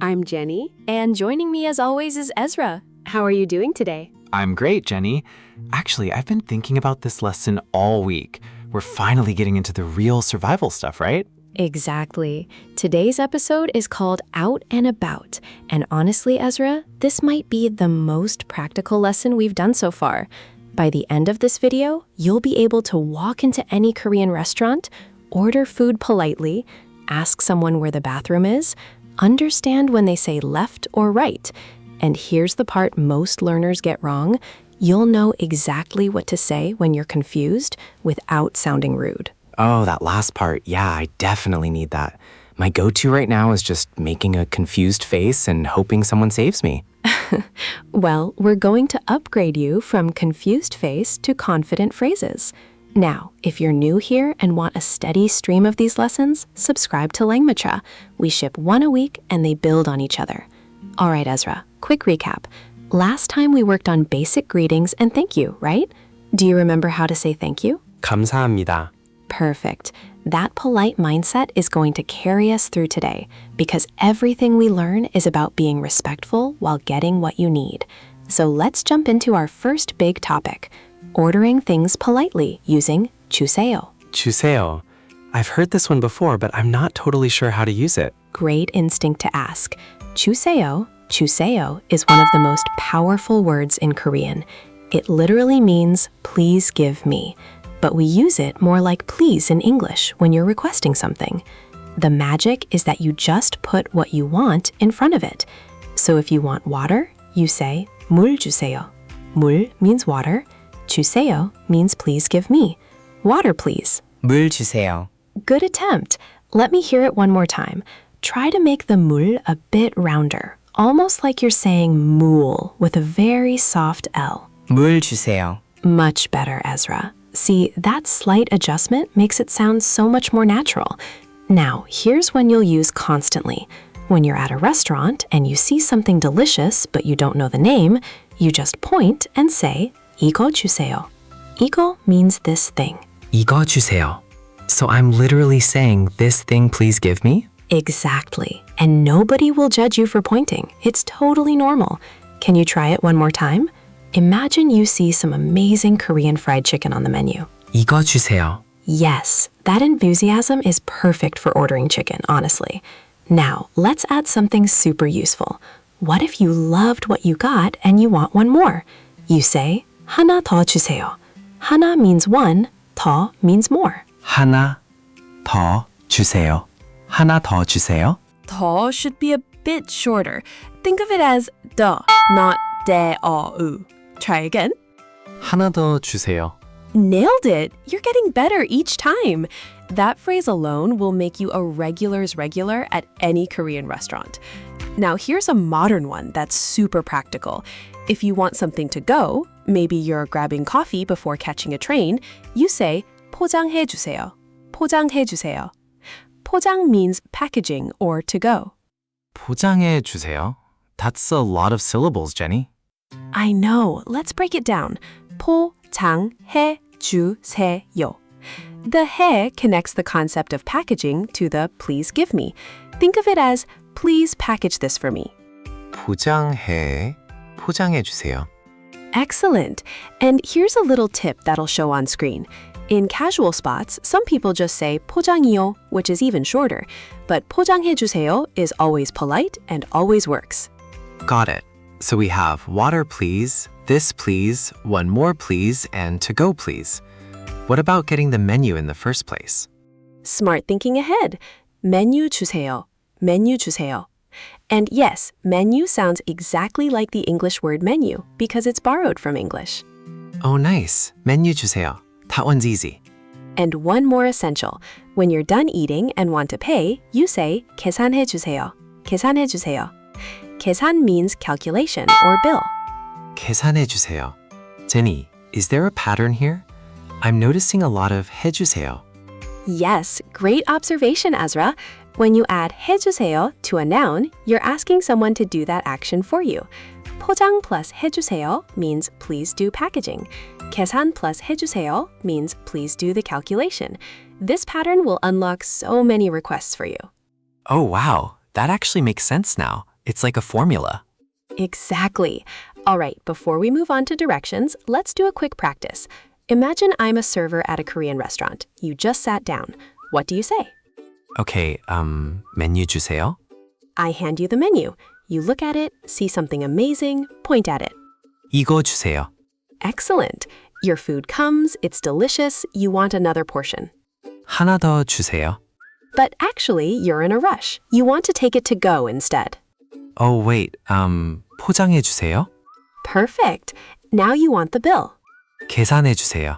I'm Jenny. And joining me as always is Ezra. How are you doing today? I'm great, Jenny. Actually, I've been thinking about this lesson all week. We're finally getting into the real survival stuff, right? Exactly. Today's episode is called Out and About. And honestly, Ezra, this might be the most practical lesson we've done so far. By the end of this video, you'll be able to walk into any Korean restaurant, order food politely, ask someone where the bathroom is, understand when they say left or right. And here's the part most learners get wrong. You'll know exactly what to say when you're confused without sounding rude. Oh, that last part. Yeah, I definitely need that. My go-to right now is just making a confused face and hoping someone saves me. Well, we're going to upgrade you from confused face to confident phrases. Now, if you're new here and want a steady stream of these lessons, subscribe to Langmitra. We ship one a week and they build on each other. All right, Ezra, quick recap. Last time we worked on basic greetings and thank you, right? Do you remember how to say thank you? 감사합니다. Perfect. That polite mindset is going to carry us through today because everything we learn is about being respectful while getting what you need. So let's jump into our first big topic, ordering things politely using 주세요. 주세요. I've heard this one before, but I'm not totally sure how to use it. Great instinct to ask. 주세요, 주세요 is one of the most powerful words in Korean. It literally means please give me. But we use it more like please in English when you're requesting something. The magic is that you just put what you want in front of it. So if you want water, you say 물 주세요. 물 means water. 주세요 means please give me. Water, please. 물 주세요. Good attempt. Let me hear it one more time. Try to make the 물 a bit rounder, almost like you're saying 물 with a very soft L. 물 주세요. Much better, Ezra. See, that slight adjustment makes it sound so much more natural. Now, here's when you'll use constantly. When you're at a restaurant and you see something delicious but you don't know the name, you just point and say 이거 주세요. 이거 means this thing. 이거 주세요. So I'm literally saying, this thing please give me? Exactly. And nobody will judge you for pointing. It's totally normal. Can you try it one more time? Imagine you see some amazing Korean fried chicken on the menu. 이거 주세요. Yes, that enthusiasm is perfect for ordering chicken, honestly. Now, let's add something super useful. What if you loved what you got and you want one more? You say, 하나 더 주세요. 하나 means one, 더 means more. 하나 더 주세요. 하나 더 주세요. 더 should be a bit shorter. Think of it as 더, not 대어우. Try again. 하나 더 주세요. Nailed it! You're getting better each time. That phrase alone will make you a regular's regular at any Korean restaurant. Now here's a modern one that's super practical. If you want something to go, maybe you're grabbing coffee before catching a train, you say 포장해 주세요. 포장해 주세요. 포장 means packaging or to go. 포장해 주세요. That's a lot of syllables, Jenny. I know. Let's break it down. 포장해 주세요. The 해 connects the concept of packaging to the please give me. Think of it as please package this for me. 포장해 주세요. Excellent. And here's a little tip that'll show on screen. In casual spots, some people just say 포장이요, which is even shorter. But 포장해 주세요 is always polite and always works. Got it. So we have water please, this please, one more please, and to go please. What about getting the menu in the first place? Smart thinking ahead. 메뉴 주세요. 메뉴 주세요. And yes, menu sounds exactly like the English word menu because it's borrowed from English. Oh, nice. 메뉴 주세요. That one's easy. And one more essential. When you're done eating and want to pay, you say 계산해 주세요. 계산해 주세요. 계산 means calculation or bill. 계산해 주세요. Jenny, is there a pattern here? I'm noticing a lot of 해주세요. Yes, great observation, Ezra. When you add 해주세요 to a noun, you're asking someone to do that action for you. 포장 plus 해주세요 means please do packaging. 계산 plus 해주세요 means please do the calculation. This pattern will unlock so many requests for you. Oh, wow. That actually makes sense now. It's like a formula. Exactly. All right, before we move on to directions, let's do a quick practice. Imagine I'm a server at a Korean restaurant. You just sat down. What do you say? Okay, 메뉴 주세요. I hand you the menu. You look at it, see something amazing, point at it. 이거 주세요. Excellent. Your food comes, it's delicious, you want another portion. 하나 더 주세요. But actually, you're in a rush. You want to take it to go instead. Oh, wait, 포장해 주세요. Perfect. Now you want the bill. 계산해 주세요.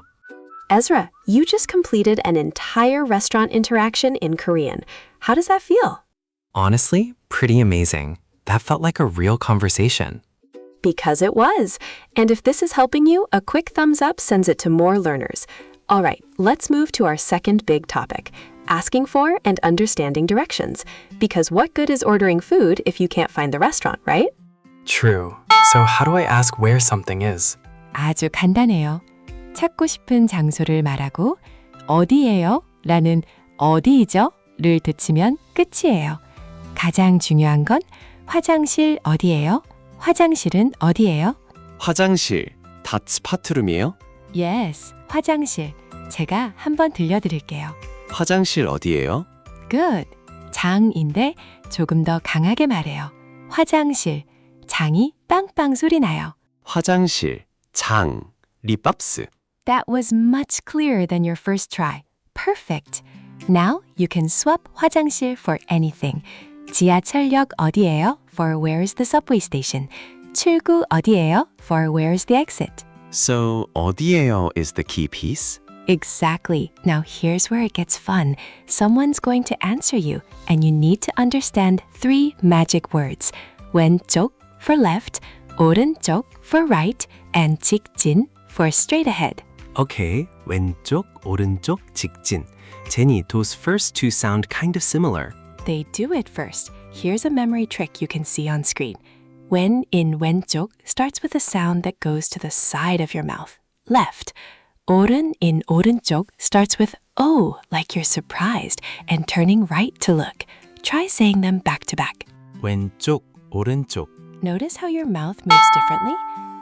Ezra, you just completed an entire restaurant interaction in Korean. How does that feel? Honestly, pretty amazing. That felt like a real conversation. Because it was. And if this is helping you, a quick thumbs up sends it to more learners. All right, let's move to our second big topic, asking for and understanding directions. Because what good is ordering food if you can't find the restaurant, right? True. So how do I ask where something is? 아주 간단해요. 찾고 싶은 장소를 말하고 어디예요? 라는 어디이죠?를 듣치면 끝이에요. 가장 중요한 건 화장실 어디예요? 화장실은 어디예요? 화장실, that's 바throom이에요? Yes, 화장실. 제가 한번 들려드릴게요. 화장실 어디예요? Good. 장인데 조금 더 강하게 말해요. 화장실. 장이 빵빵 소리 나요. 화장실, 장, 립밥스. That was much clearer than your first try. Perfect. Now you can swap 화장실 for anything. 지하철역 어디예요? For where's the subway station. 출구 어디예요? For where's the exit. So 어디예요 is the key piece? Exactly. Now here's where it gets fun. Someone's going to answer you, and you need to understand 3 magic words. 왼쪽 for left, 오른쪽 for right, and 직진 for straight ahead. Okay, 왼쪽, 오른쪽, 직진. Jenny, those first two sound kind of similar. They do it first. Here's a memory trick you can see on screen. When in 왼쪽 starts with a sound that goes to the side of your mouth, left. 오른 in 오른쪽 starts with O, like you're surprised, and turning right to look. Try saying them back to back. 왼쪽, 오른쪽. Notice how your mouth moves differently?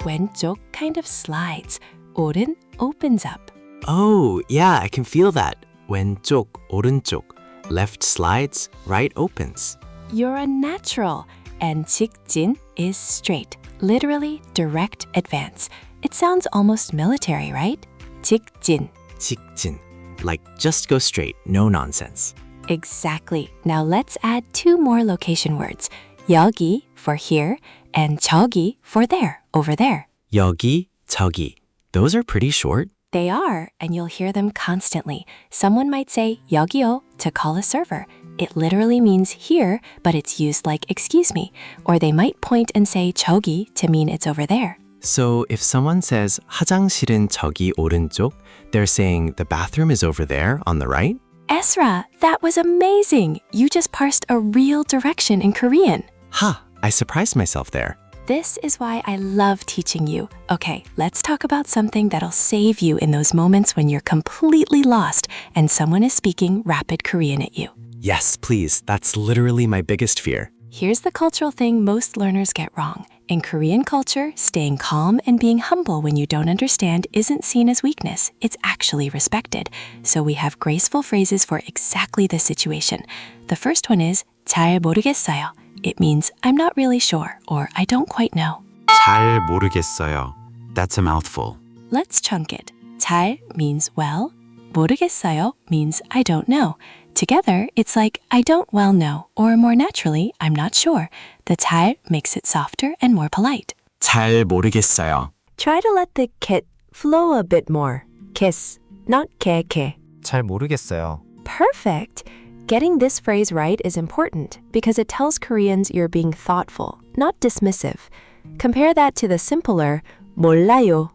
왼쪽 kind of slides. 오른 opens up. Oh, yeah, I can feel that. 왼쪽, 오른쪽. Left slides, right opens. You're a natural. And 직진 is straight, literally direct advance. It sounds almost military, right? 직진. 직진. Like just go straight, no nonsense. Exactly. Now let's add 2 more location words. 여기 for here and 저기 for there, over there. 여기, 저기. Those are pretty short. They are, and you'll hear them constantly. Someone might say 여기요 to call a server. It literally means here, but it's used like excuse me. Or they might point and say 저기 to mean it's over there. So if someone says 화장실은 저기 오른쪽, they're saying the bathroom is over there on the right? Ezra, that was amazing! You just parsed a real direction in Korean. Ha! I surprised myself there. This is why I love teaching you. Okay, let's talk about something that'll save you in those moments when you're completely lost and someone is speaking rapid Korean at you. Yes, please. That's literally my biggest fear. Here's the cultural thing most learners get wrong. In Korean culture, staying calm and being humble when you don't understand isn't seen as weakness. It's actually respected. So we have graceful phrases for exactly this situation. The first one is 잘 모르겠어요. It means I'm not really sure or I don't quite know. 잘 모르겠어요. That's a mouthful. Let's chunk it. 잘 means well. 모르겠어요 means I don't know. Together, it's like I don't well know, or more naturally, I'm not sure. The 잘 makes it softer and more polite. 잘 모르겠어요. Try to let the kit flow a bit more. Kiss, not ke. 잘 모르겠어요. Perfect. Getting this phrase right is important because it tells Koreans you're being thoughtful, not dismissive. Compare that to the simpler 몰라요,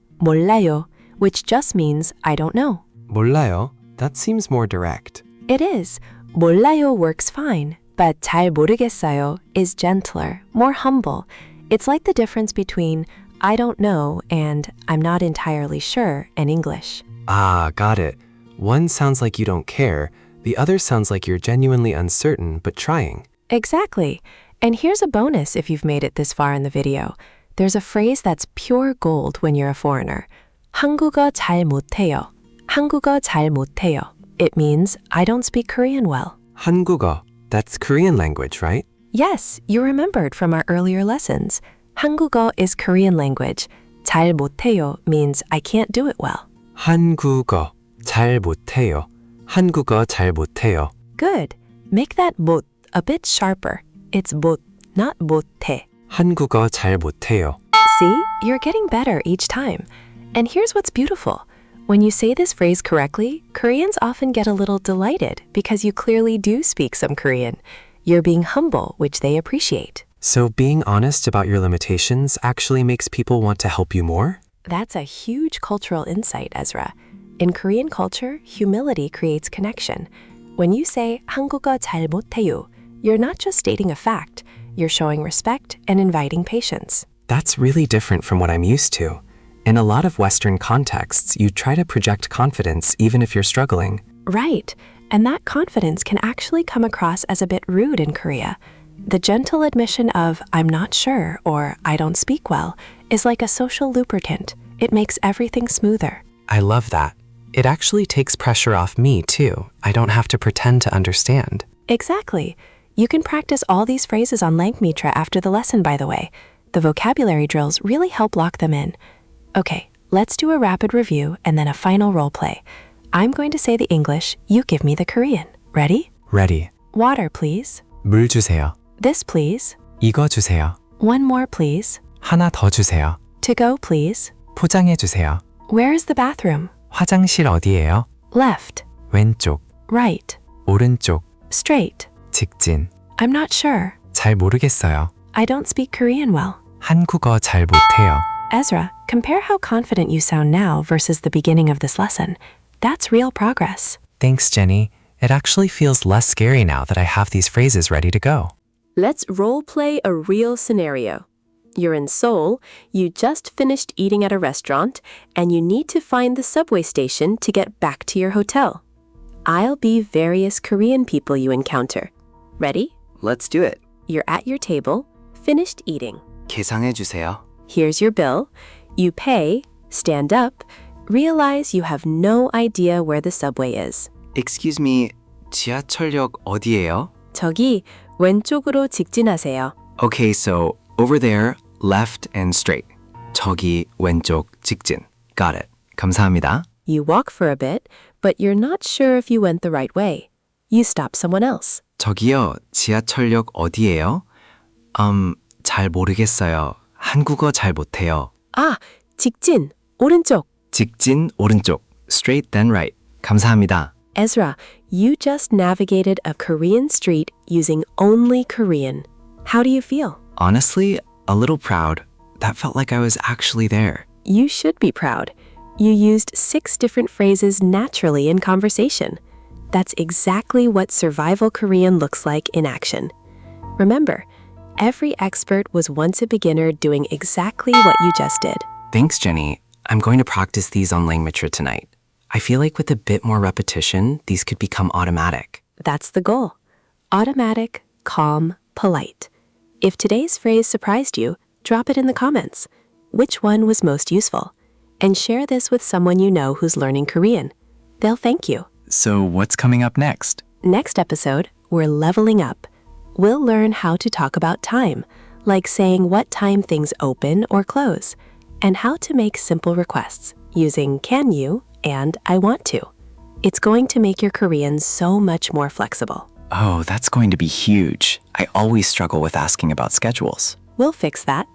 which just means I don't know. 몰라요. That seems more direct. It is. 몰라요 works fine, but 잘 모르겠어요 is gentler, more humble. It's like the difference between I don't know and I'm not entirely sure in English. Ah, got it. One sounds like you don't care. The other sounds like you're genuinely uncertain but trying. Exactly. And here's a bonus if you've made it this far in the video. There's a phrase that's pure gold when you're a foreigner. 한국어 잘 못해요. 한국어 잘 못해요. It means, I don't speak Korean well. 한국어, that's Korean language, right? Yes, you remembered from our earlier lessons. 한국어 is Korean language. 잘 못해요 means I can't do it well. 한국어, 잘 못해요. 한국어 잘 못해요. Good. Make that 못 a bit sharper. It's 못, not 못해. 한국어 잘 못해요. See, you're getting better each time. And here's what's beautiful. When you say this phrase correctly, Koreans often get a little delighted because you clearly do speak some Korean. You're being humble, which they appreciate. So being honest about your limitations actually makes people want to help you more? That's a huge cultural insight, Ezra. In Korean culture, humility creates connection. When you say 한국어 잘 못해요, you're not just stating a fact, you're showing respect and inviting patience. That's really different from what I'm used to. In a lot of Western contexts, you try to project confidence even if you're struggling. Right, and that confidence can actually come across as a bit rude in Korea. The gentle admission of, I'm not sure, or I don't speak well, is like a social lubricant. It makes everything smoother. I love that. It actually takes pressure off me, too. I don't have to pretend to understand. Exactly. You can practice all these phrases on Langmitra after the lesson, by the way. The vocabulary drills really help lock them in. Okay, let's do a rapid review and then a final role play. I'm going to say the English, you give me the Korean. Ready? Ready. Water, please. 물 주세요. This, please. 이거 주세요. One more, please. 하나 더 주세요. To go, please. 포장해 주세요. Where is the bathroom? 화장실 어디예요? Left. 왼쪽, Right. 오른쪽, Straight. 직진. I'm not sure. 잘 모르겠어요. I don't speak Korean well. 한국어 잘 못해요. Ezra, compare how confident you sound now versus the beginning of this lesson. That's real progress. Thanks, Jenny. It actually feels less scary now that I have these phrases ready to go. Let's role play a real scenario. You're in Seoul, you just finished eating at a restaurant, and you need to find the subway station to get back to your hotel. I'll be various Korean people you encounter. Ready? Let's do it. You're at your table, finished eating. 계산해 주세요. Here's your bill. You pay, stand up, realize you have no idea where the subway is. Excuse me, 지하철역 어디예요? 저기 왼쪽으로 직진하세요. Okay, so over there, left and straight. 저기 왼쪽 직진. Got it. 감사합니다. You walk for a bit, but you're not sure if you went the right way. You stop someone else. 저기요, 지하철역 어디예요? 잘 모르겠어요. 한국어 잘 못해요. 아, 직진, 오른쪽. 직진 오른쪽. Straight then right. 감사합니다. Ezra, you just navigated a Korean street using only Korean. How do you feel? Honestly, a little proud. That felt like I was actually there. You should be proud. You used 6 different phrases naturally in conversation. That's exactly what survival Korean looks like in action. Remember, every expert was once a beginner doing exactly what you just did. Thanks, Jenny. I'm going to practice these on Langmitra tonight. I feel like with a bit more repetition, these could become automatic. That's the goal. Automatic, calm, polite. If today's phrase surprised you, drop it in the comments. Which one was most useful? And share this with someone you know who's learning Korean. They'll thank you. So what's coming up next? Next episode, we're leveling up. We'll learn how to talk about time, like saying what time things open or close, and how to make simple requests using can you and I want to. It's going to make your Korean so much more flexible. Oh, that's going to be huge. I always struggle with asking about schedules. We'll fix that.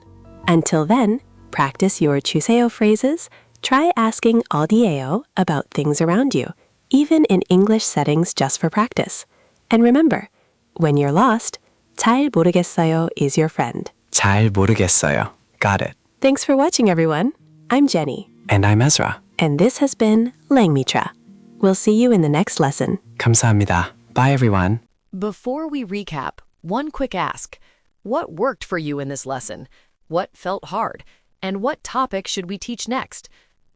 Until then, practice your 주세요 phrases. Try asking 어디예요 about things around you, even in English settings just for practice. And remember, when you're lost, 잘 모르겠어요 is your friend. 잘 모르겠어요. Got it. Thanks for watching, everyone. I'm Jenny. And I'm Ezra. And this has been Langmitra. We'll see you in the next lesson. 감사합니다. Bye, everyone. Before we recap, one quick ask. What worked for you in this lesson? What felt hard? And what topic should we teach next?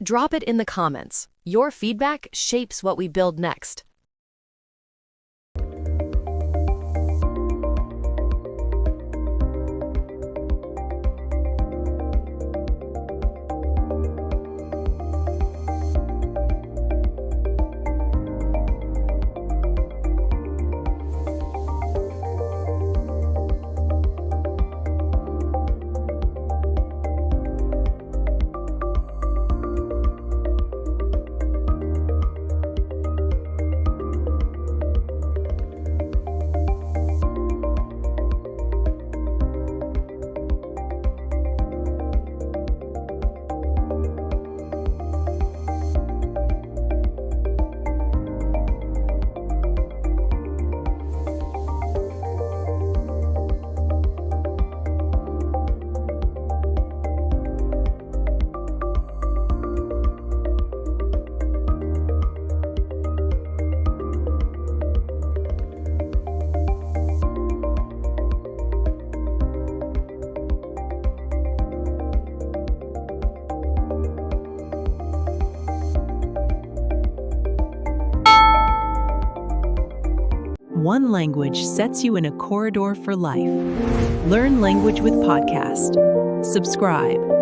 Drop it in the comments. Your feedback shapes what we build next. one language sets you in a corridor for life. Learn language with podcast. Subscribe.